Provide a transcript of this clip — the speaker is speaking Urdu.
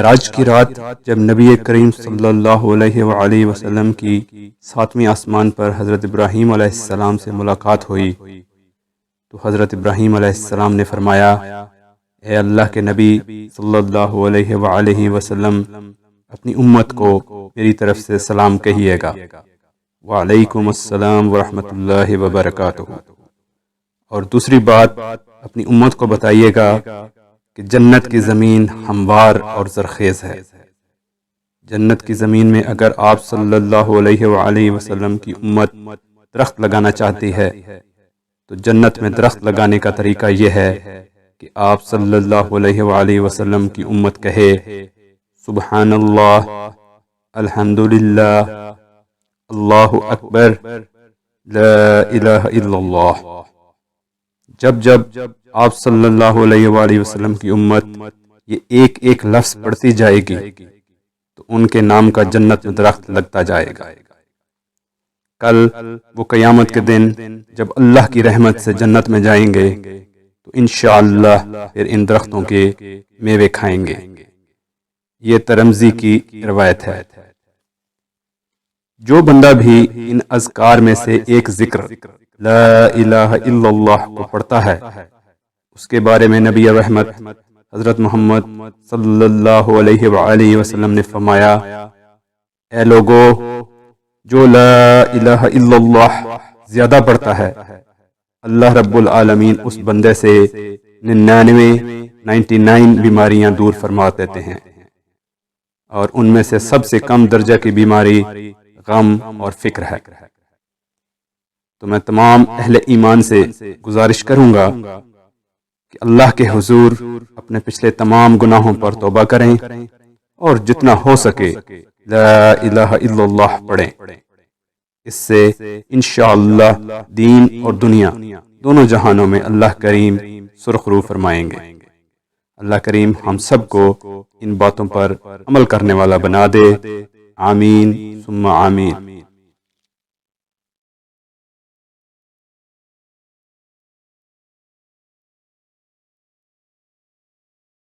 معراج کی رات جب نبی کریم صلی اللہ علیہ وآلہ وسلم کی 7ویں آسمان پر حضرت ابراہیم علیہ السلام سے ملاقات ہوئی تو حضرت ابراہیم علیہ السلام نے فرمایا، اے اللہ کے نبی صلی اللہ علیہ وآلہ وسلم، اپنی امت کو میری طرف سے سلام کہیے گا۔ وعلیکم السلام ورحمۃ اللہ وبرکاتہ۔ اور دوسری بات، اپنی امت کو بتائیے گا کہ جنت کی زمین ہموار اور زرخیز ہے۔ جنت کی زمین میں اگر آپ صلی اللہ علیہ وآلہ وسلم کی امت درخت لگانا چاہتی ہے تو جنت میں درخت لگانے کا طریقہ یہ ہے کہ آپ صلی اللہ علیہ وآلہ وسلم کی امت کہے، سبحان اللہ، الحمدللہ، اللہ اکبر، لا الہ الا اللہ۔ جب آپ صلی اللہ علیہ وآلہ وسلم کی امت یہ ایک ایک لفظ پڑھتی جائے گی تو ان کے نام کا جنت میں درخت لگتا جائے گا۔ کل وہ قیامت کے دن جب اللہ کی رحمت سے جنت میں جائیں گے تو انشاءاللہ پھر ان درختوں کے میوے کھائیں گے۔ یہ ترمذی کی روایت ہے۔ جو بندہ بھی ان اذکار میں سے ایک ذکر لا الہ الا اللہ کو پڑھتا ہے، اس کے بارے میں نبی رحمت حضرت محمد صلی اللہ علیہ وآلہ وسلم نے فرمایا، اے لوگو، جو لا الہ الا اللہ زیادہ پڑھتا ہے، اللہ رب العالمین اس بندے سے 99 بیماریاں دور فرما دیتے ہیں، اور ان میں سے سب سے کم درجہ کی بیماری غم اور فکر ہے۔ تو میں تمام اہل ایمان سے گزارش کروں گا کہ اللہ کے حضور اپنے پچھلے تمام گناہوں پر توبہ کریں اور جتنا ہو سکے لا الہ الا اللہ پڑھیں۔ اس سے انشاءاللہ دین اور دنیا دونوں جہانوں میں اللہ کریم سرخرو فرمائیں گے۔ اللہ کریم ہم سب کو ان باتوں پر عمل کرنے والا بنا دے، آمین ثم آمین۔